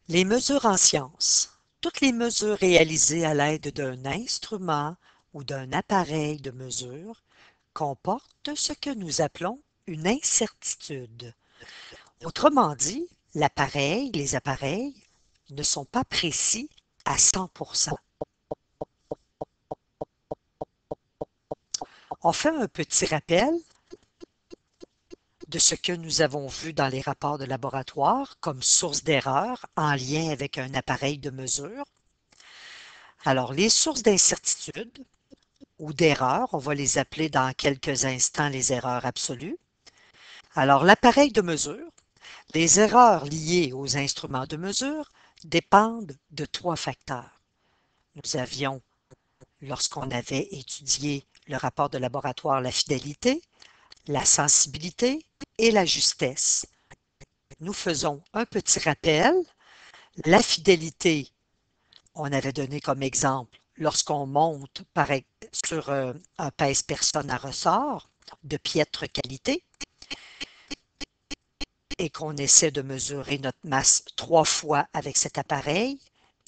Les mesures en sciences. Toutes les mesures réalisées à l'aide d'un instrument ou d'un appareil de mesure comportent ce que nous appelons une incertitude. Autrement dit, les appareils ne sont pas précis à 100%. On fait un petit rappel de ce que nous avons vu dans les rapports de laboratoire comme source d'erreur en lien avec un appareil de mesure. Alors, les sources d'incertitude ou d'erreurs, on va les appeler dans quelques instants les erreurs absolues. Alors, l'appareil de mesure, les erreurs liées aux instruments de mesure dépendent de 3 facteurs. Nous avions, lorsqu'on avait étudié le rapport de laboratoire, la fidélité, la sensibilité et la justesse. Nous faisons un petit rappel. La fidélité, on avait donné comme exemple lorsqu'on monte sur un pèse-personne à ressort de piètre qualité et qu'on essaie de mesurer notre masse 3 fois avec cet appareil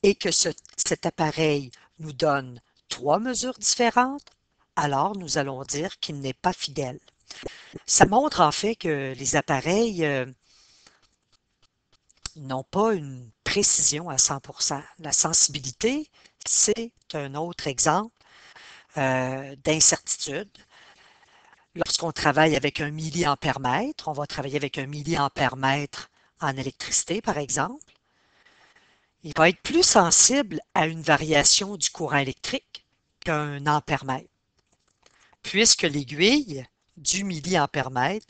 et que cet appareil nous donne 3 mesures différentes, alors nous allons dire qu'il n'est pas fidèle. Ça montre en fait que les appareils n'ont pas une précision à 100%. La sensibilité, c'est un autre exemple d'incertitude. Lorsqu'on travaille avec un milliampère-mètre, on va travailler avec un milliampère-mètre en électricité, par exemple. Il va être plus sensible à une variation du courant électrique qu'un ampère-mètre, puisque l'aiguille du milliampère-mètre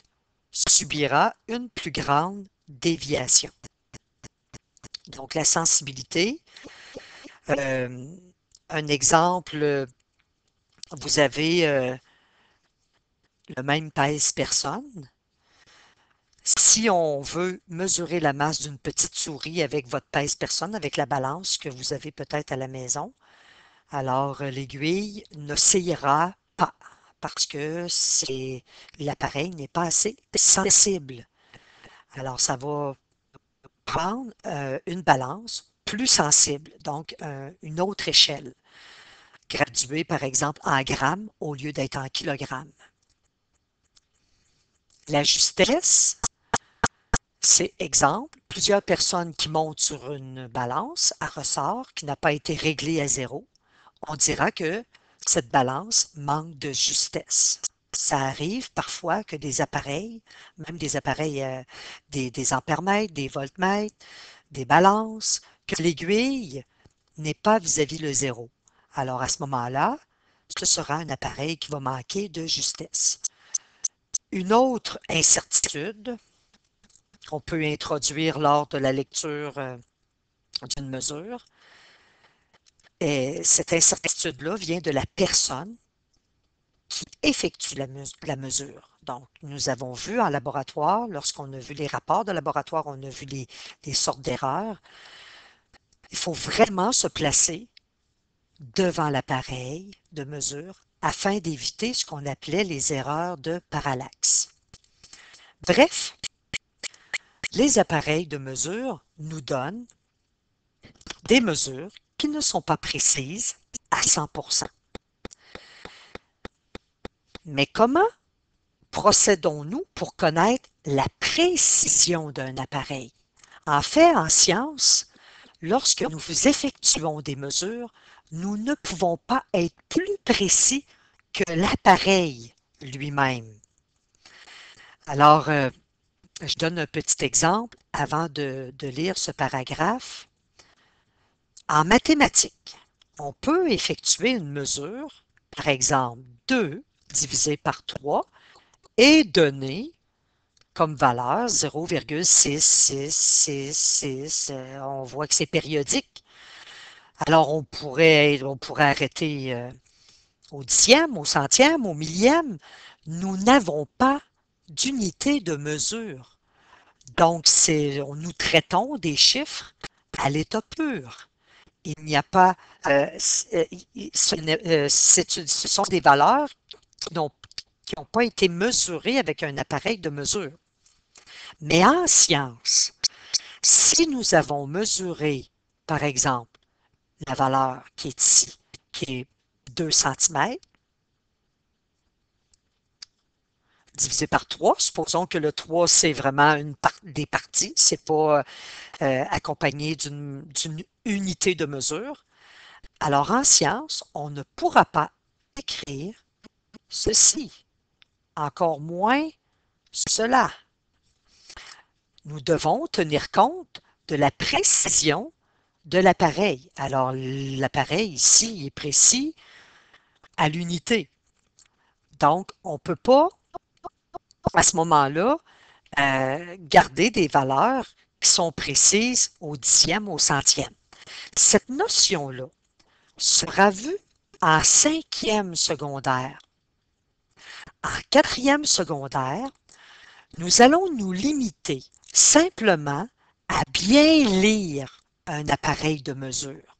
subira une plus grande déviation. Donc, la sensibilité, euh, un exemple, vous avez le même pèse-personne. Si on veut mesurer la masse d'une petite souris avec votre pèse-personne, avec la balance que vous avez peut-être à la maison, alors l'aiguille n'oscillera pas parce que l'appareil n'est pas assez sensible. Alors, ça va prendre une balance plus sensible, donc une autre échelle, graduée par exemple en grammes au lieu d'être en kilogrammes. La justesse, c'est exemple, plusieurs personnes qui montent sur une balance à ressort qui n'a pas été réglée à 0. On dira que cette balance manque de justesse. Ça arrive parfois que des appareils, même des appareils, des ampèremètres, des voltmètres, des balances, que l'aiguille n'est pas vis-à-vis le 0. Alors à ce moment-là, ce sera un appareil qui va manquer de justesse. Une autre incertitude qu'on peut introduire lors de la lecture d'une mesure, et cette incertitude-là vient de la personne qui effectue la mesure. Donc, nous avons vu en laboratoire, lorsqu'on a vu les rapports de laboratoire, on a vu les sortes d'erreurs. Il faut vraiment se placer devant l'appareil de mesure afin d'éviter ce qu'on appelait les erreurs de parallaxe. Bref, les appareils de mesure nous donnent des mesures qui ne sont pas précises à 100%. Mais comment procédons-nous pour connaître la précision d'un appareil? En fait, en science, lorsque nous effectuons des mesures, nous ne pouvons pas être plus précis que l'appareil lui-même. Alors, je donne un petit exemple avant de lire ce paragraphe. En mathématiques, on peut effectuer une mesure, par exemple 2 divisé par 3, et donner comme valeur 0,6666. On voit que c'est périodique. Alors, on pourrait arrêter au dixième, au centième, au millième. Nous n'avons pas d'unité de mesure. Donc, nous traitons des chiffres à l'état pur. Il n'y a pas, ce sont des valeurs qui n'ont pas été mesurées avec un appareil de mesure. Mais en science, Si nous avons mesuré, par exemple, la valeur qui est ici, qui est 2 cm, divisé par 3, supposons que le 3, c'est vraiment des parties, c'est pas accompagné d'une unité de mesure. Alors, en science, on ne pourra pas écrire ceci, encore moins cela. Nous devons tenir compte de la précision de l'appareil. Alors, l'appareil ici est précis à l'unité. Donc, on ne peut pas, à ce moment-là, garder des valeurs qui sont précises au dixième, au centième. Cette notion-là sera vue en cinquième secondaire. En quatrième secondaire, nous allons nous limiter simplement à bien lire un appareil de mesure.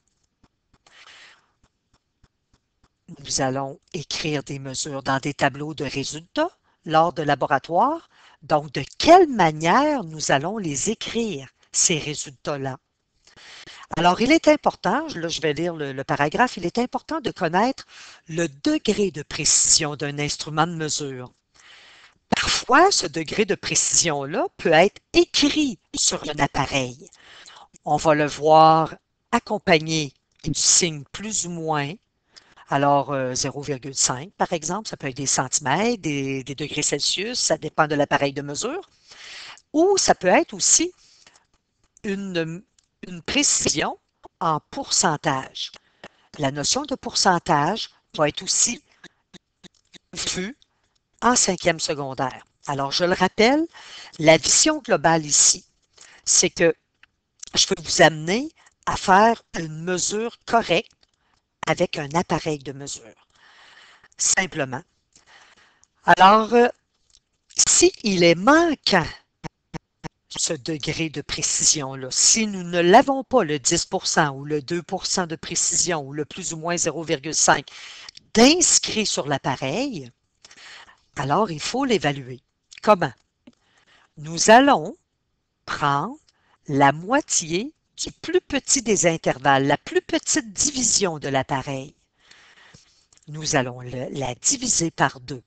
Nous allons écrire des mesures dans des tableaux de résultats lors de laboratoire. Donc, de quelle manière nous allons les écrire, ces résultats-là? Alors, il est important, là je vais lire le paragraphe, il est important de connaître le degré de précision d'un instrument de mesure. Parfois, ce degré de précision-là peut être écrit sur un appareil. On va le voir accompagné du signe plus ou moins. Alors, 0,5 par exemple, ça peut être des centimètres, des degrés Celsius, ça dépend de l'appareil de mesure. Ou ça peut être aussi une précision en pourcentage. La notion de pourcentage va être aussi vue en cinquième secondaire. Alors, je le rappelle, la vision globale ici, c'est que je veux vous amener à faire une mesure correcte avec un appareil de mesure. Simplement. Alors, s'il est manquant ce degré de précision-là, si nous ne l'avons pas le 10% ou le 2% de précision ou le plus ou moins 0,5 d'inscrit sur l'appareil, alors il faut l'évaluer. Comment? Nous allons prendre la moitié du plus petit des intervalles, la plus petite division de l'appareil. Nous allons la diviser par 2.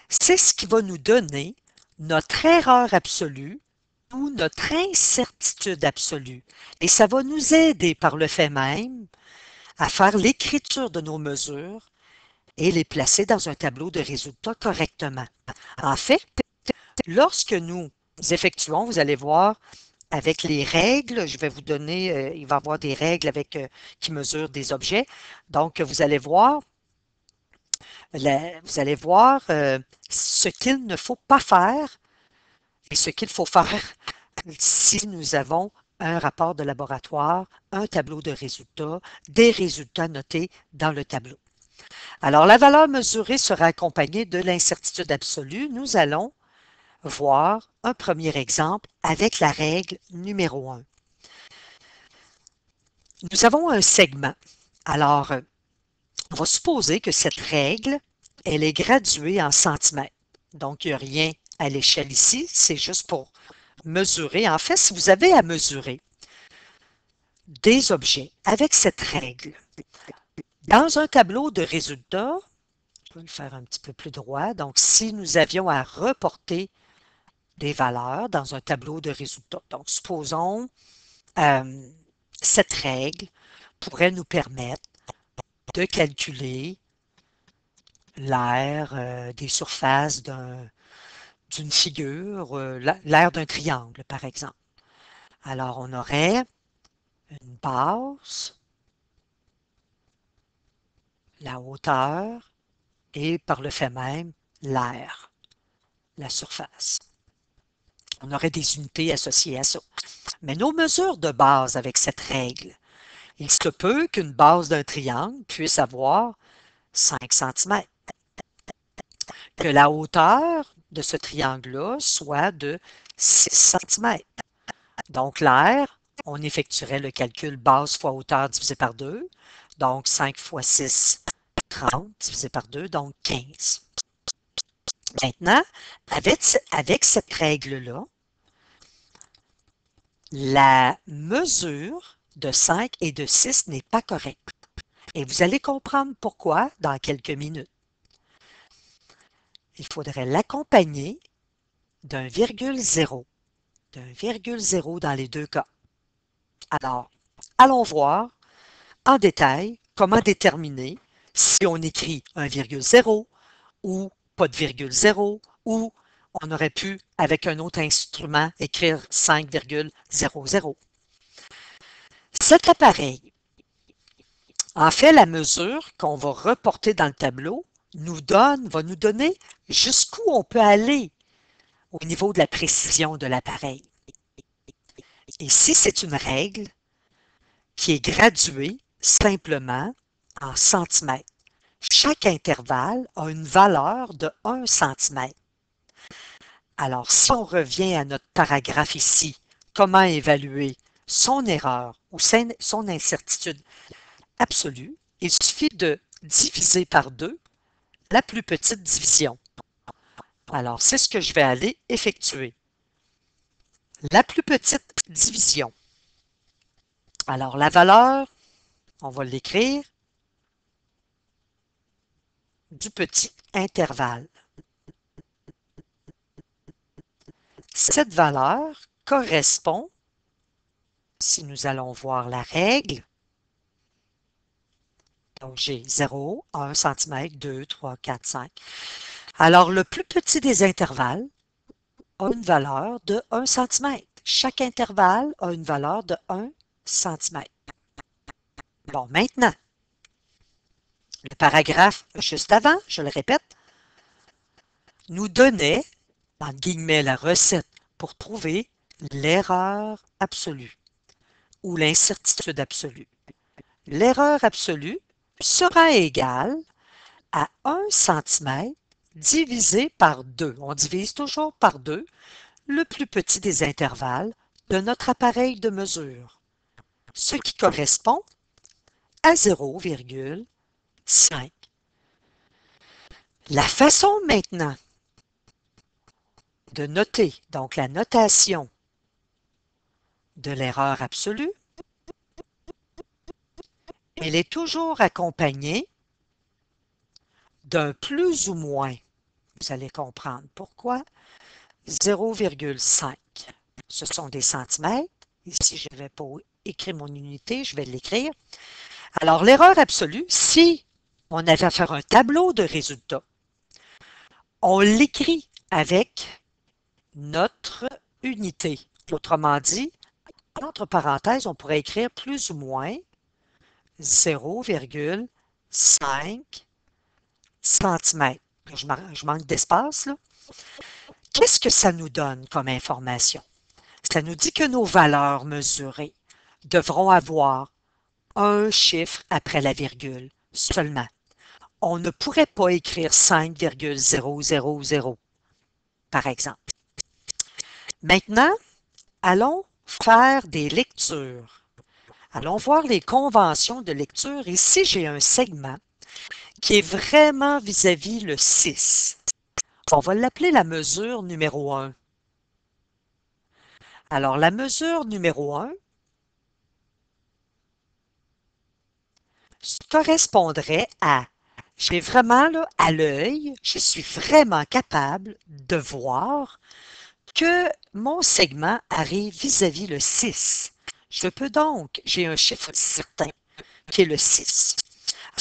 C'est ce qui va nous donner notre erreur absolue ou notre incertitude absolue. Et ça va nous aider par le fait même à faire l'écriture de nos mesures et les placer dans un tableau de résultats correctement. En fait, lorsque nous effectuons, vous allez voir, avec les règles, je vais vous donner, il va y avoir des règles qui mesurent des objets. Donc, vous allez voir, ce qu'il ne faut pas faire et ce qu'il faut faire si nous avons un rapport de laboratoire, un tableau de résultats, des résultats notés dans le tableau. Alors, la valeur mesurée sera accompagnée de l'incertitude absolue. Nous allons voir un premier exemple avec la règle numéro 1. Nous avons un segment. Alors, on va supposer que cette règle, elle est graduée en centimètres. Donc, il n'y a rien à l'échelle ici, c'est juste pour mesurer. En fait, si vous avez à mesurer des objets avec cette règle, dans un tableau de résultats, je vais le faire un petit peu plus droit. Donc, si nous avions à reporter des valeurs dans un tableau de résultats, donc supposons cette règle pourrait nous permettre de calculer l'aire des surfaces d'une figure, l'aire d'un triangle, par exemple. Alors, on aurait une base, la hauteur et par le fait même, l'aire, la surface. On aurait des unités associées à ça. Mais nos mesures de base avec cette règle, il se peut qu'une base d'un triangle puisse avoir 5 cm, que la hauteur de ce triangle-là soit de 6 cm. Donc, l'aire, on effectuerait le calcul base fois hauteur divisé par 2. Donc, 5 fois 6, 30 divisé par 2, donc 15. Maintenant, avec cette règle-là, la mesure de 5 et de 6 n'est pas correcte. Et vous allez comprendre pourquoi dans quelques minutes. Il faudrait l'accompagner d'un virgule zéro. D'un virgule zéro dans les deux cas. Alors, allons voir en détail comment déterminer si on écrit un virgule zéro ou pas de virgule zéro ou on aurait pu, avec un autre instrument, écrire 5,00. Cet appareil, en fait, la mesure qu'on va reporter dans le tableau va nous donner jusqu'où on peut aller au niveau de la précision de l'appareil. Ici, c'est une règle qui est graduée simplement en centimètres. Chaque intervalle a une valeur de 1 centimètre. Alors, si on revient à notre paragraphe ici, comment évaluer son erreur ou son incertitude absolue, il suffit de diviser par 2 la plus petite division. Alors, c'est ce que je vais aller effectuer. La plus petite division. Alors, la valeur, on va l'écrire, du petit intervalle. Cette valeur correspond, si nous allons voir la règle, donc j'ai 0, 1 cm, 2, 3, 4, 5. Alors, le plus petit des intervalles a une valeur de 1 cm. Chaque intervalle a une valeur de 1 cm. Bon, maintenant, le paragraphe juste avant, je le répète, nous donnait, entre guillemets, la recette pour trouver l'erreur absolue ou l'incertitude absolue. L'erreur absolue sera égale à 1 cm divisé par 2. On divise toujours par 2 le plus petit des intervalles de notre appareil de mesure, ce qui correspond à 0,5. La façon maintenant de noter, donc la notation de l'erreur absolue, elle est toujours accompagnée d'un plus ou moins. Vous allez comprendre pourquoi. 0,5. Ce sont des centimètres. Ici, je ne vais pas écrire mon unité, je vais l'écrire. Alors, l'erreur absolue, si on avait à faire un tableau de résultats, on l'écrit avec notre unité. Autrement dit, entre parenthèses, on pourrait écrire plus ou moins 0,5 cm. Je manque d'espace, là. Qu'est-ce que ça nous donne comme information? Ça nous dit que nos valeurs mesurées devront avoir un chiffre après la virgule seulement. On ne pourrait pas écrire 5,000, par exemple. Maintenant, allons faire des lectures. Allons voir les conventions de lecture. Ici, j'ai un segment qui est vraiment vis-à-vis le 6. On va l'appeler la mesure numéro 1. Alors, la mesure numéro 1 correspondrait à, j'ai vraiment là, à l'œil, je suis vraiment capable de voir que mon segment arrive vis-à-vis le 6. Je peux donc, j'ai un chiffre certain qui est le 6.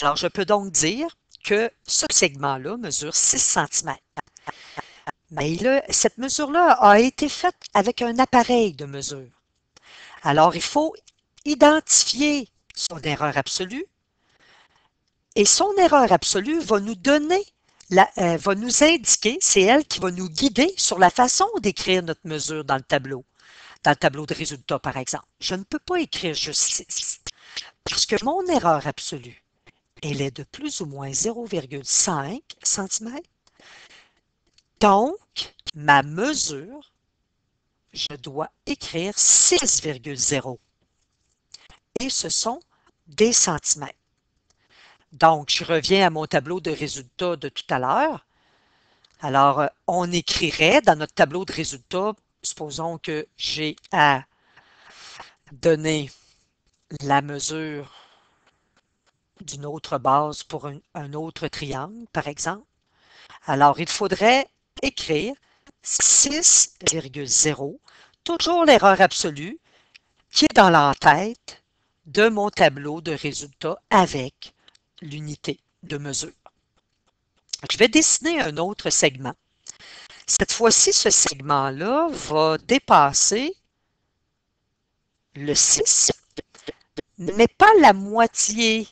Alors, je peux donc dire que ce segment-là mesure 6 cm. Mais là, cette mesure-là a été faite avec un appareil de mesure. Alors, il faut identifier son erreur absolue et son erreur absolue va nous donner, va nous indiquer, c'est elle qui va nous guider sur la façon d'écrire notre mesure dans le tableau de résultats, par exemple. Je ne peux pas écrire juste 6 parce que mon erreur absolue, elle est de plus ou moins 0,5 cm. Donc, ma mesure, je dois écrire 6,0. Et ce sont des centimètres. Donc, je reviens à mon tableau de résultats de tout à l'heure. Alors, on écrirait dans notre tableau de résultats, supposons que j'ai à donner la mesure d'une autre base pour un autre triangle, par exemple. Alors, il faudrait écrire 6,0, toujours l'erreur absolue, qui est dans l'entête de mon tableau de résultats avec l'unité de mesure. Je vais dessiner un autre segment. Cette fois-ci, ce segment-là va dépasser le 6, mais pas la moitié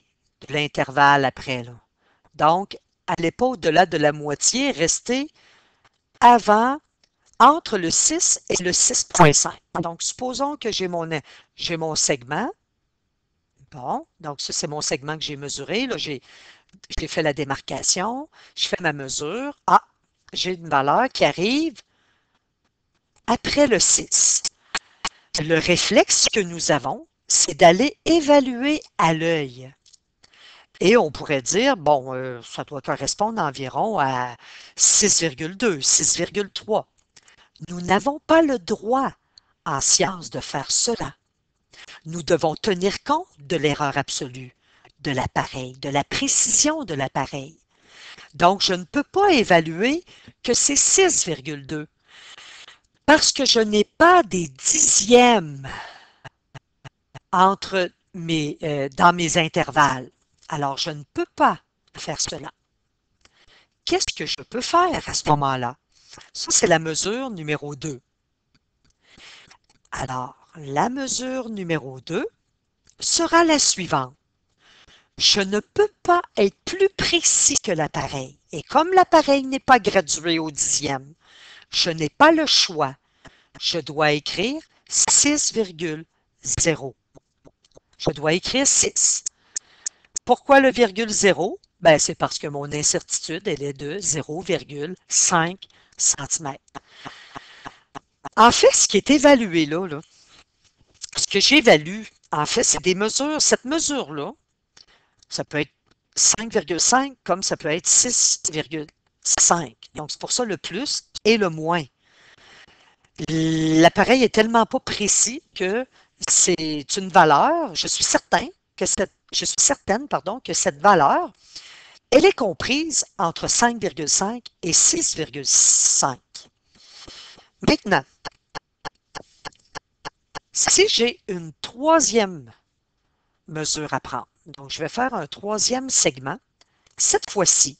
de l'intervalle après, là. Donc, allez pas au-delà de la moitié, restez avant, entre le 6 et le 6,5. Donc, supposons que j'ai mon segment. Bon, donc ça, c'est mon segment que j'ai mesuré. Là, j'ai fait la démarcation, je fais ma mesure. Ah, j'ai une valeur qui arrive après le 6. Le réflexe que nous avons, c'est d'aller évaluer à l'œil. Et on pourrait dire, bon, ça doit correspondre environ à 6,2, 6,3. Nous n'avons pas le droit en science de faire cela. Nous devons tenir compte de l'erreur absolue de l'appareil, de la précision de l'appareil. Donc, je ne peux pas évaluer que c'est 6,2 parce que je n'ai pas des dixièmes dans mes intervalles. Alors, je ne peux pas faire cela. Qu'est-ce que je peux faire à ce moment-là? Ça, c'est la mesure numéro 2. Alors, la mesure numéro 2 sera la suivante. Je ne peux pas être plus précis que l'appareil. Et comme l'appareil n'est pas gradué au dixième, je n'ai pas le choix. Je dois écrire 6,0. Je dois écrire 6. Pourquoi le virgule 0? Ben, c'est parce que mon incertitude, elle est de 0,5 cm. En fait, ce qui est évalué là, ce que j'évalue, en fait, c'est des mesures. Cette mesure-là, ça peut être 5,5 comme ça peut être 6,5. Donc, c'est pour ça le plus et le moins. L'appareil est tellement pas précis que c'est une valeur. Je suis certaine que cette valeur, elle est comprise entre 5,5 et 6,5. Maintenant, si j'ai une troisième mesure à prendre, donc je vais faire un troisième segment, cette fois-ci,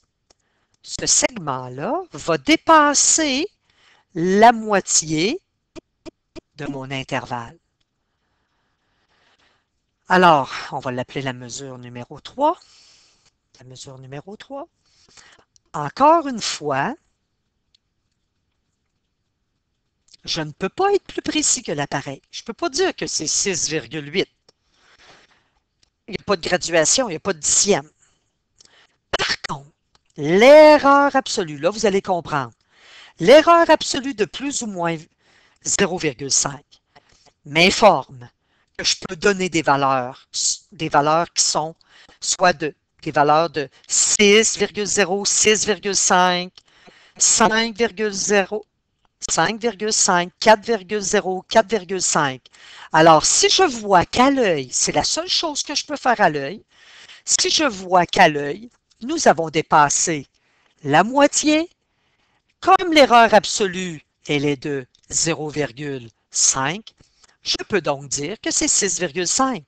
ce segment-là va dépasser la moitié de mon intervalle. Alors, on va l'appeler la mesure numéro 3. La mesure numéro 3. Encore une fois, je ne peux pas être plus précis que l'appareil. Je ne peux pas dire que c'est 6,8. Il n'y a pas de graduation, il n'y a pas de dixième. Par contre, l'erreur absolue, là, vous allez comprendre. L'erreur absolue de plus ou moins 0,5 m'informe que je peux donner des valeurs qui sont soit des valeurs de 6,0, 6,5, 5,0, 5,5, 4,0, 4,5. Alors, si je vois qu'à l'œil, c'est la seule chose que je peux faire à l'œil, si je vois qu'à l'œil, nous avons dépassé la moitié, comme l'erreur absolue, elle est de 0,5, je peux donc dire que c'est 6,5,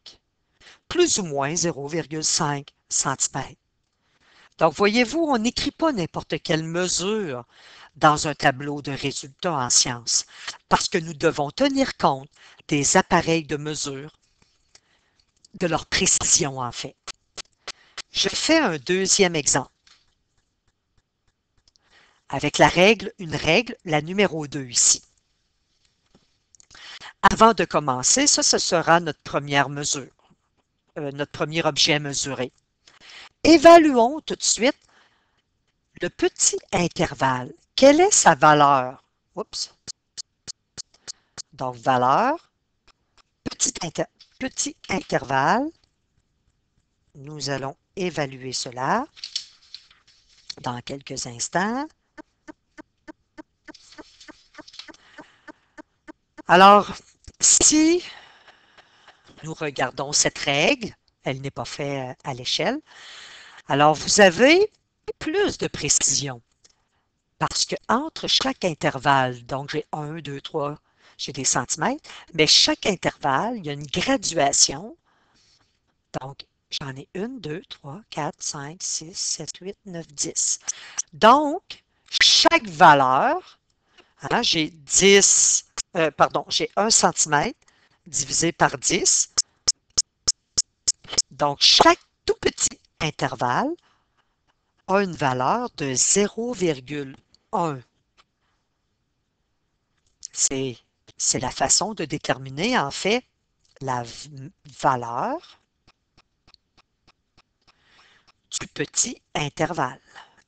plus ou moins 0,5 cm. Donc, voyez-vous, on n'écrit pas n'importe quelle mesure dans un tableau de résultats en sciences, parce que nous devons tenir compte des appareils de mesure, de leur précision en fait. Je fais un deuxième exemple avec une règle, la numéro 2 ici. Avant de commencer, ça, ce sera notre première mesure, notre premier objet à mesurer. Évaluons tout de suite le petit intervalle. Quelle est sa valeur? Oups. Donc, valeur, petit intervalle. Nous allons évaluer cela dans quelques instants. Alors, si nous regardons cette règle. Elle n'est pas faite à l'échelle. Alors, vous avez plus de précision parce que entre chaque intervalle, donc j'ai 1, 2, 3, j'ai des centimètres, mais chaque intervalle, il y a une graduation. Donc, j'en ai 1, 2, 3, 4, 5, 6, 7, 8, 9, 10. Donc, chaque valeur, hein, j'ai 10, j'ai 1 centimètre divisé par 10. Donc, chaque tout petit intervalle a une valeur de 0,1. C'est la façon de déterminer, en fait, la valeur du petit intervalle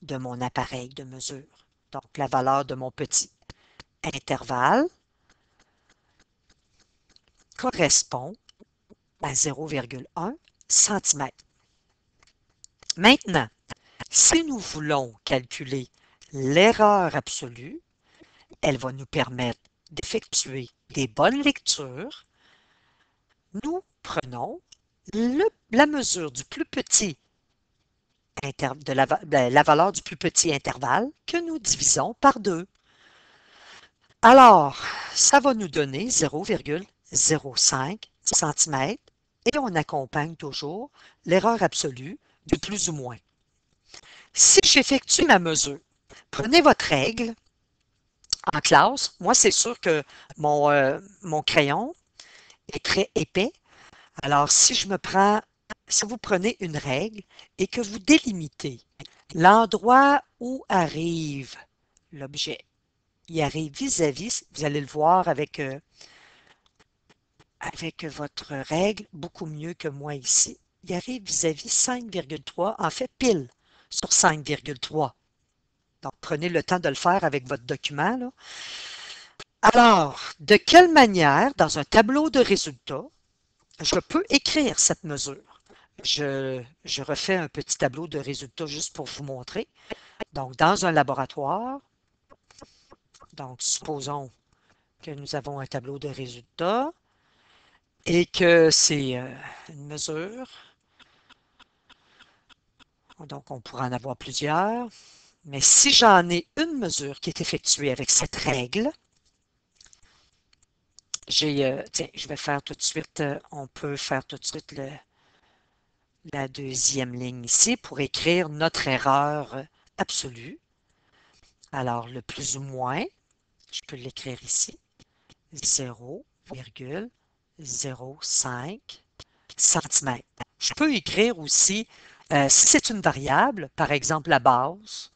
de mon appareil de mesure. Donc, la valeur de mon petit intervalle correspond à 0,1 cm. Maintenant, si nous voulons calculer l'erreur absolue, elle va nous permettre d'effectuer des bonnes lectures. Nous prenons la mesure du plus petit la valeur du plus petit intervalle que nous divisons par 2. Alors, ça va nous donner 0,05 cm et on accompagne toujours l'erreur absolue du plus ou moins. Si j'effectue ma mesure, prenez votre règle en classe. Moi, c'est sûr que mon crayon est très épais. Alors, si vous prenez une règle et que vous délimitez l'endroit où arrive l'objet, il arrive vis-à-vis, vous allez le voir avec votre règle beaucoup mieux que moi ici. Il arrive vis-à-vis 5,3, en fait pile sur 5,3. Donc, prenez le temps de le faire avec votre document, là. Alors, de quelle manière, dans un tableau de résultats, je peux écrire cette mesure? Je refais un petit tableau de résultats juste pour vous montrer. Donc, dans un laboratoire, donc supposons que nous avons un tableau de résultats et que c'est une mesure. Donc, on pourra en avoir plusieurs. Mais si j'en ai une mesure qui est effectuée avec cette règle, tiens, je vais faire tout de suite, on peut faire tout de suite la deuxième ligne ici pour écrire notre erreur absolue. Alors, le plus ou moins, je peux l'écrire ici, 0,05 cm. Je peux écrire aussi, si c'est une variable, par exemple la base,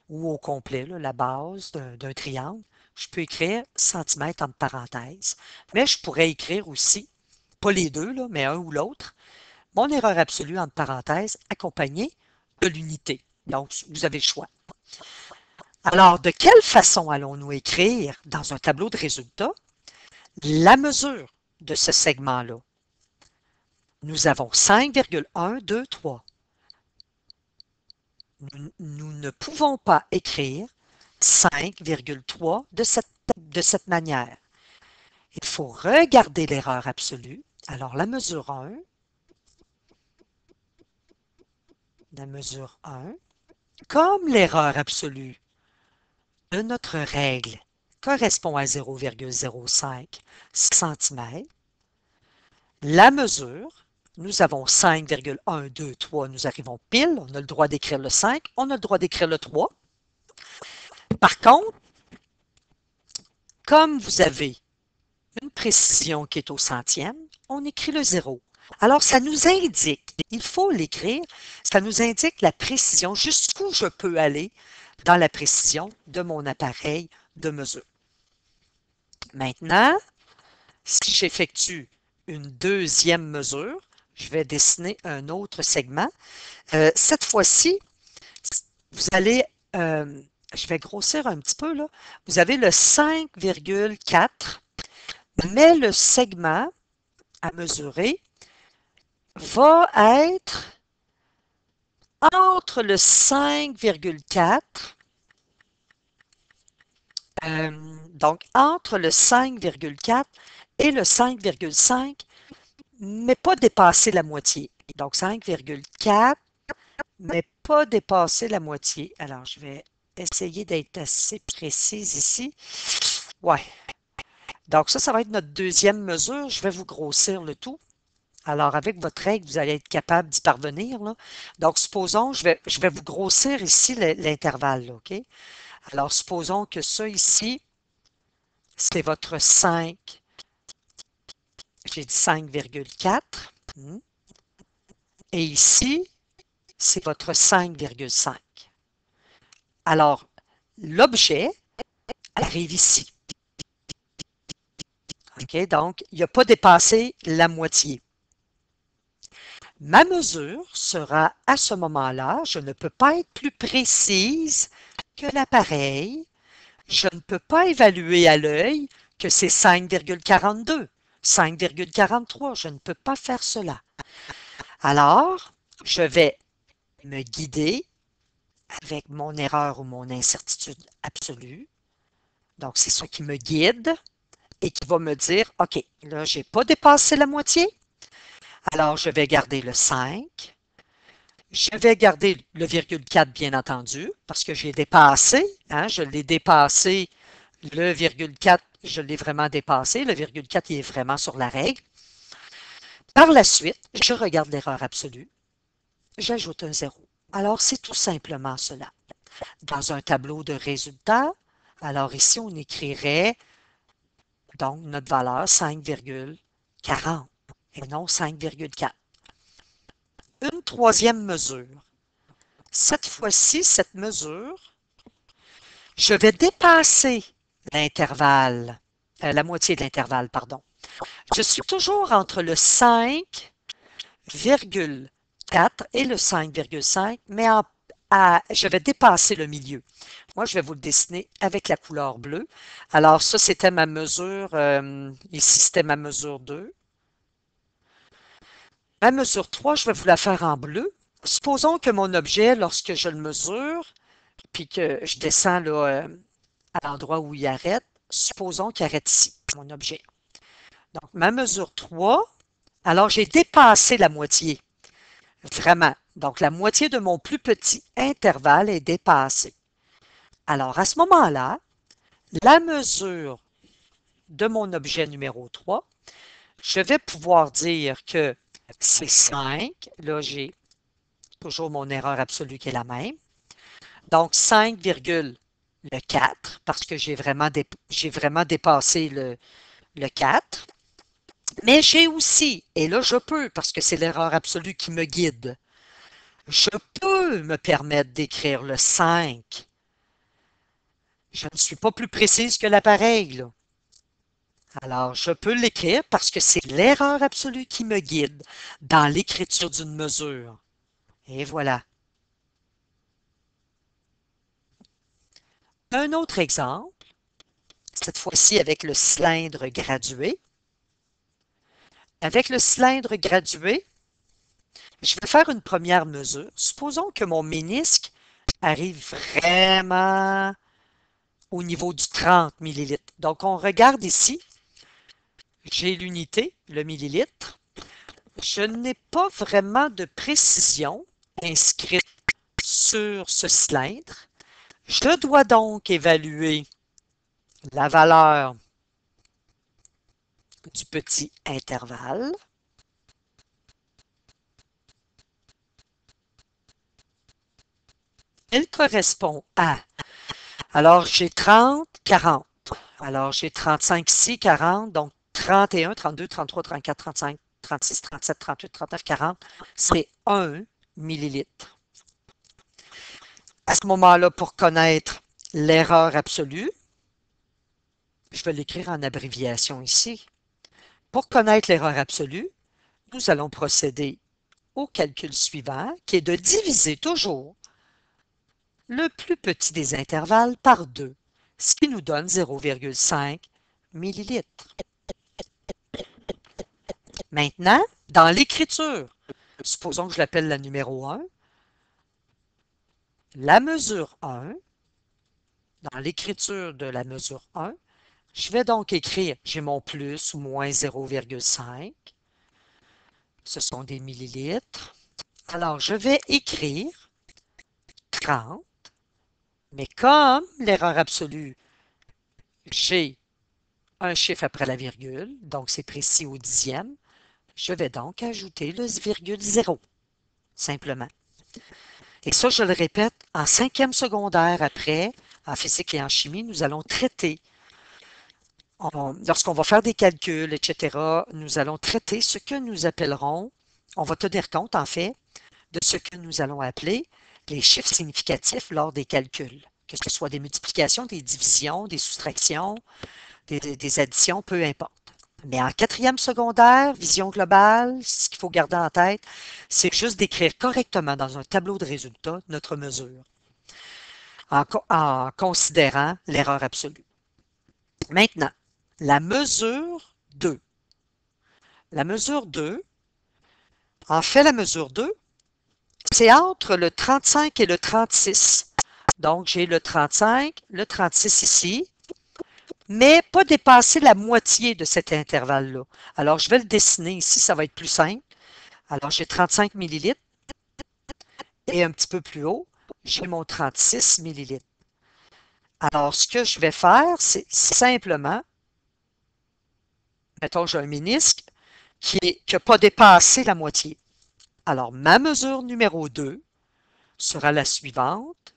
ou au complet, là, la base d'un triangle, je peux écrire centimètre entre parenthèses. Mais je pourrais écrire aussi, pas les deux, là, mais un ou l'autre, mon erreur absolue entre parenthèses accompagnée de l'unité. Donc, vous avez le choix. Alors, de quelle façon allons-nous écrire dans un tableau de résultats la mesure de ce segment-là? Nous avons 5,123. Nous ne pouvons pas écrire 5,3 de cette manière. Il faut regarder l'erreur absolue. Alors, la mesure 1, comme l'erreur absolue de notre règle correspond à 0,05 cm, la mesure, nous avons 5,123, nous arrivons pile, on a le droit d'écrire le 5, on a le droit d'écrire le 3. Par contre, comme vous avez une précision qui est au centième, on écrit le 0. Alors, ça nous indique, il faut l'écrire, ça nous indique la précision, jusqu'où je peux aller dans la précision de mon appareil de mesure. Maintenant, si j'effectue une deuxième mesure, je vais dessiner un autre segment. Cette fois-ci, vous allez, je vais grossir un petit peu, là. Vous avez le 5,4, mais le segment à mesurer va être entre le 5,4, donc entre le 5,4 et le 5,5, mais pas dépasser la moitié. Donc 5,4, mais pas dépasser la moitié. Alors, je vais essayer d'être assez précise ici. Ouais. Donc ça va être notre deuxième mesure. Je vais vous grossir le tout. Alors, avec votre règle, vous allez être capable d'y parvenir, là. Donc, supposons, je vais vous grossir ici l'intervalle, OK? Alors, supposons que ça ici, c'est votre 5. J'ai dit 5,4. Et ici, c'est votre 5,5. Alors, l'objet arrive ici. OK? Donc, il n'a pas dépassé la moitié. Ma mesure sera à ce moment-là, je ne peux pas être plus précise que l'appareil. Je ne peux pas évaluer à l'œil que c'est 5,42, 5,43. Je ne peux pas faire cela. Alors, je vais me guider avec mon erreur ou mon incertitude absolue. Donc, c'est ça qui me guide et qui va me dire, OK, là, je n'ai pas dépassé la moitié. Alors, je vais garder le 5. Je vais garder le virgule 4, bien entendu, parce que j'ai dépassé. Hein, je l'ai dépassé. Le virgule 4, je l'ai vraiment dépassé. Le virgule 4, il est vraiment sur la règle. Par la suite, je regarde l'erreur absolue. J'ajoute un 0. Alors, c'est tout simplement cela. Dans un tableau de résultats, alors ici, on écrirait donc notre valeur 5,40 et non 5,4. Une troisième mesure. Cette fois-ci, cette mesure, je vais dépasser l'intervalle, la moitié de l'intervalle, pardon. Je suis toujours entre le 5,4 et le 5,5, mais je vais dépasser le milieu. Moi, je vais vous le dessiner avec la couleur bleue. Alors, ça, c'était ma mesure. Ici, c'était ma mesure 2. Ma mesure 3, je vais vous la faire en bleu. Supposons que mon objet, lorsque je le mesure, puis que je descends là, à l'endroit où il arrête, supposons qu'il arrête ici, mon objet. Donc, ma mesure 3, alors j'ai dépassé la moitié. Vraiment. Donc, la moitié de mon plus petit intervalle est dépassée. Alors, à ce moment-là, la mesure de mon objet numéro 3, je vais pouvoir dire que c'est 5. Là, j'ai toujours mon erreur absolue qui est la même. Donc, 5,4 parce que j'ai vraiment dépassé le 4. Mais j'ai aussi, et là je peux, parce que c'est l'erreur absolue qui me guide, je peux me permettre d'écrire le 5. Je ne suis pas plus précise que l'appareil, là. Alors, je peux l'écrire parce que c'est l'erreur absolue qui me guide dans l'écriture d'une mesure. Et voilà. Un autre exemple, cette fois-ci avec le cylindre gradué. Avec le cylindre gradué, je vais faire une première mesure. Supposons que mon ménisque arrive vraiment au niveau du 30 millilitres. Donc, on regarde ici. J'ai l'unité, le millilitre. Je n'ai pas vraiment de précision inscrite sur ce cylindre. Je dois donc évaluer la valeur du petit intervalle. Elle correspond à, alors j'ai 30, 40. Alors j'ai 35 ici, 40, donc 31, 32, 33, 34, 35, 36, 37, 38, 39, 40. C'est 1 millilitre. À ce moment-là, pour connaître l'erreur absolue, je vais l'écrire en abréviation ici. Pour connaître l'erreur absolue, nous allons procéder au calcul suivant, qui est de diviser toujours le plus petit des intervalles par 2, ce qui nous donne 0,5 millilitres. Maintenant, dans l'écriture, supposons que je l'appelle la numéro 1, la mesure 1, dans l'écriture de la mesure 1, je vais donc écrire, j'ai mon plus ou moins 0,5. ce sont des millilitres. Alors, je vais écrire 30, mais comme l'erreur absolue, j'ai un chiffre après la virgule, donc c'est précis au dixième, je vais donc ajouter le virgule 0, simplement. Et ça, je le répète, en cinquième secondaire après, en physique et en chimie, nous allons traiter, lorsqu'on va faire des calculs, etc., nous allons traiter ce que nous appellerons, on va tenir compte, en fait, de ce que nous allons appeler les chiffres significatifs lors des calculs, que ce soit des multiplications, des divisions, des soustractions, des additions, peu importe. Mais en quatrième secondaire, vision globale, ce qu'il faut garder en tête, c'est juste d'écrire correctement dans un tableau de résultats notre mesure, en considérant l'erreur absolue. Maintenant, la mesure 2. La mesure 2, en fait, la mesure 2, c'est entre le 35 et le 36. Donc, j'ai le 35, le 36 ici, mais pas dépasser la moitié de cet intervalle-là. Alors, je vais le dessiner ici, ça va être plus simple. Alors, j'ai 35 millilitres et un petit peu plus haut, j'ai mon 36 millilitres. Alors, ce que je vais faire, c'est simplement, mettons, j'ai un ménisque qui n'a pas dépassé la moitié. Alors, ma mesure numéro 2 sera la suivante.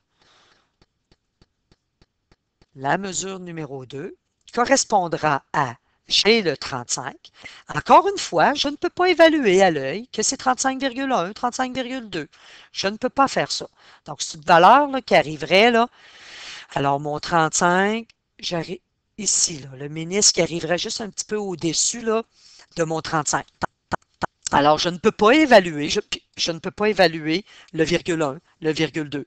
La mesure numéro 2 correspondra à, j'ai le 35. Encore une fois, je ne peux pas évaluer à l'œil que c'est 35,1, 35,2. Je ne peux pas faire ça. Donc, c'est une valeur là, qui arriverait là. Alors, mon 35, j'arrive ici, là, le ménisque arriverait juste un petit peu au-dessus de mon 35. Alors, je ne peux pas évaluer, je ne peux pas évaluer le virgule 1, le virgule 2.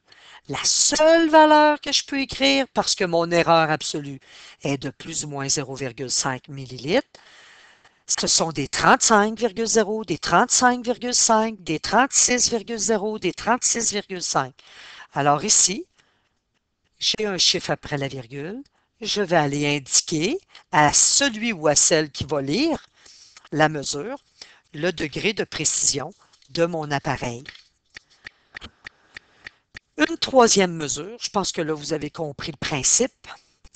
La seule valeur que je peux écrire, parce que mon erreur absolue est de plus ou moins 0,5 millilitres, ce sont des 35,0, des 35,5, des 36,0, des 36,5. Alors ici, j'ai un chiffre après la virgule. Je vais aller indiquer à celui ou à celle qui va lire la mesure le degré de précision de mon appareil. Une troisième mesure, je pense que là, vous avez compris le principe.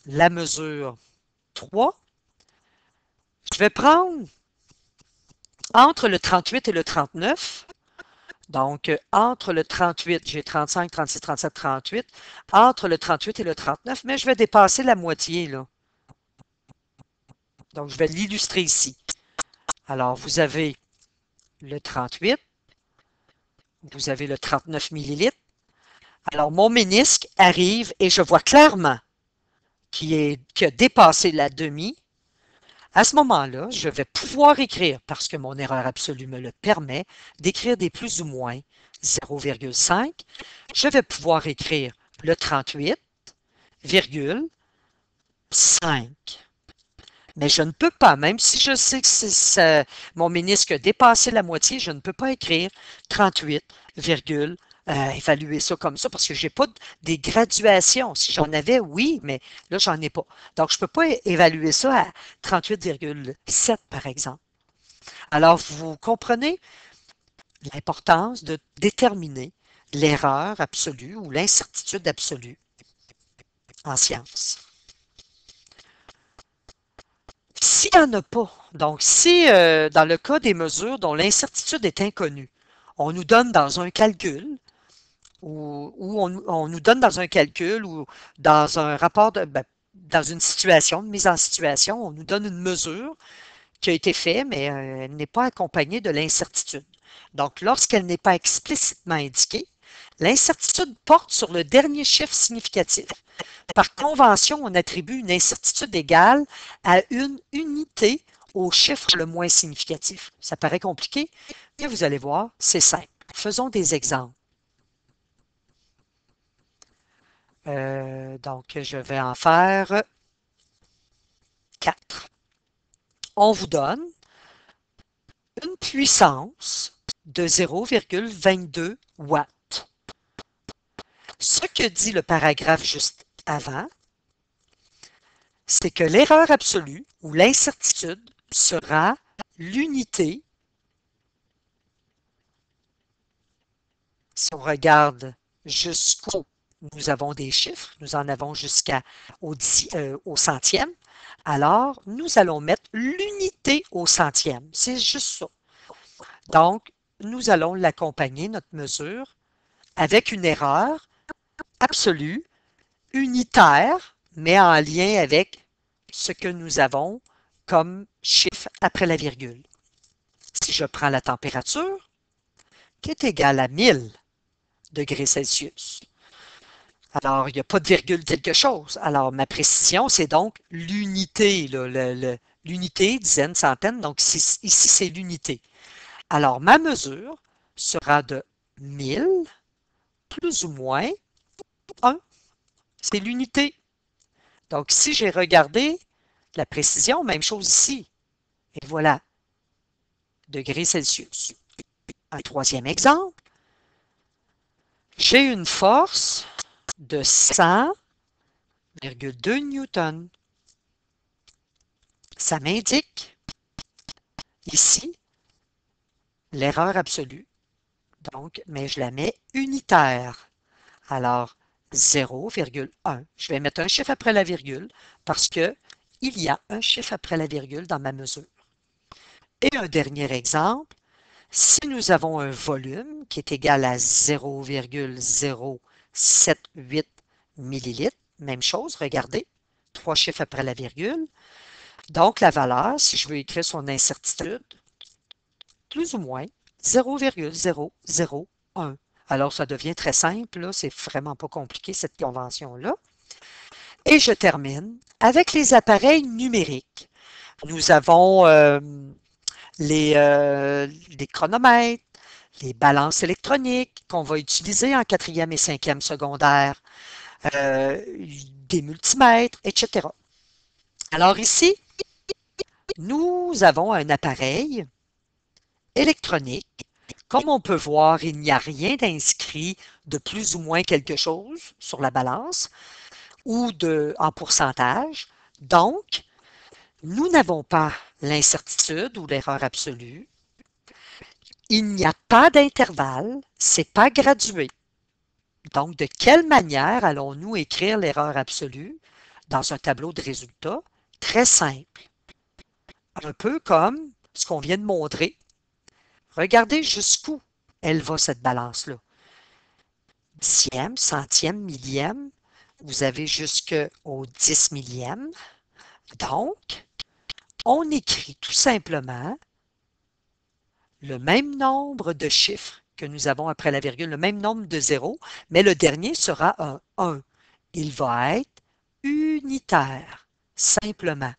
La mesure 3, je vais prendre entre le 38 et le 39. Donc, entre le 38, j'ai 35, 36, 37, 38. Entre le 38 et le 39, mais je vais dépasser la moitié, là. Donc, je vais l'illustrer ici. Alors, vous avez le 38, vous avez le 39 millilitres. Alors, mon ménisque arrive et je vois clairement qu'il a dépassé la demi. À ce moment-là, je vais pouvoir écrire, parce que mon erreur absolue me le permet, d'écrire des plus ou moins 0,5. Je vais pouvoir écrire le 38,5. Mais je ne peux pas, même si je sais que mon ménisque a dépassé la moitié, je ne peux pas écrire 38, évaluer ça comme ça parce que je n'ai pas des graduations. Si j'en avais, oui, mais là, j'en ai pas. Donc, je ne peux pas évaluer ça à 38,7, par exemple. Alors, vous comprenez l'importance de déterminer l'erreur absolue ou l'incertitude absolue en sciences. S'il n'y en a pas, donc si dans le cas des mesures dont l'incertitude est inconnue, on nous donne dans un calcul, ou on nous donne dans un calcul ou dans un rapport, dans une situation, une mise en situation, on nous donne une mesure qui a été faite, mais elle n'est pas accompagnée de l'incertitude. Donc, lorsqu'elle n'est pas explicitement indiquée, l'incertitude porte sur le dernier chiffre significatif. Par convention, on attribue une incertitude égale à une unité au chiffre le moins significatif. Ça paraît compliqué, mais vous allez voir, c'est simple. Faisons des exemples. Donc, je vais en faire 4. On vous donne une puissance de 0,22 watts. Ce que dit le paragraphe juste avant, c'est que l'erreur absolue ou l'incertitude sera l'unité Si on regarde jusqu'où nous avons des chiffres, nous en avons au centième, alors nous allons mettre l'unité au centième. C'est juste ça. Donc, nous allons l'accompagner, notre mesure, avec une erreur absolue, unitaire, mais en lien avec ce que nous avons comme chiffre après la virgule. Si je prends la température, qui est égale à 1000 degrés Celsius. Alors, il n'y a pas de virgule quelque chose. Alors, ma précision, c'est donc l'unité, l'unité, dizaine, centaine. Donc, ici, c'est l'unité. Alors, ma mesure sera de 1000 plus ou moins 1. C'est l'unité. Donc, si j'ai regardé la précision, même chose ici. Et voilà, degrés Celsius. Un troisième exemple. J'ai une force de 100,2 newtons. Ça m'indique ici l'erreur absolue. Donc, mais je la mets unitaire. Alors, 0,1. Je vais mettre un chiffre après la virgule parce que il y a un chiffre après la virgule dans ma mesure. Et un dernier exemple, si nous avons un volume qui est égal à 0,078 millilitres, même chose, regardez, 3 chiffres après la virgule. Donc, la valeur, si je veux écrire son incertitude, plus ou moins 0,001. Alors, ça devient très simple, c'est vraiment pas compliqué cette convention-là. Et je termine avec les appareils numériques. Nous avons les chronomètres, les balances électroniques qu'on va utiliser en 4e et 5e secondaire, des multimètres, etc. Alors ici, nous avons un appareil électronique. Comme on peut voir, il n'y a rien d'inscrit de plus ou moins quelque chose sur la balance ou en pourcentage. Donc, nous n'avons pas l'incertitude ou l'erreur absolue. Il n'y a pas d'intervalle, c'est pas gradué. Donc, de quelle manière allons-nous écrire l'erreur absolue dans un tableau de résultats? Très simple. Un peu comme ce qu'on vient de montrer. Regardez jusqu'où elle va, cette balance-là. Dixième, centième, millième, vous avez jusqu'au 10 millième. Donc, on écrit tout simplement le même nombre de chiffres que nous avons après la virgule, le même nombre de zéros, mais le dernier sera un 1. Il va être unitaire, simplement.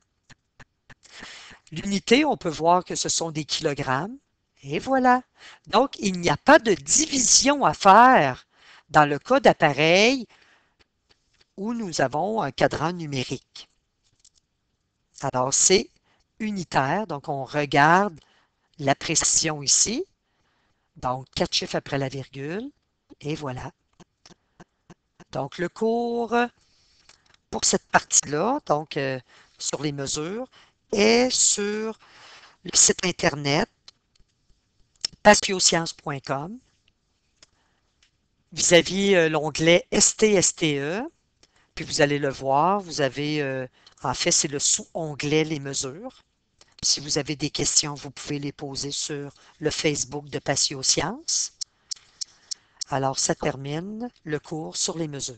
L'unité, on peut voir que ce sont des kilogrammes, et voilà. Donc, il n'y a pas de division à faire dans le cas d'appareil où nous avons un cadran numérique. Alors, c'est unitaire, donc on regarde la précision ici. Donc, 4 chiffres après la virgule, et voilà. Donc, le cours pour cette partie-là, donc sur les mesures, est sur le site Internet patiosciences.com vis-à-vis l'onglet STSTE. Puis vous allez le voir, vous avez, en fait, c'est le sous-onglet Les mesures. Si vous avez des questions, vous pouvez les poser sur le Facebook de Patiosciences. Alors, ça termine le cours sur les mesures.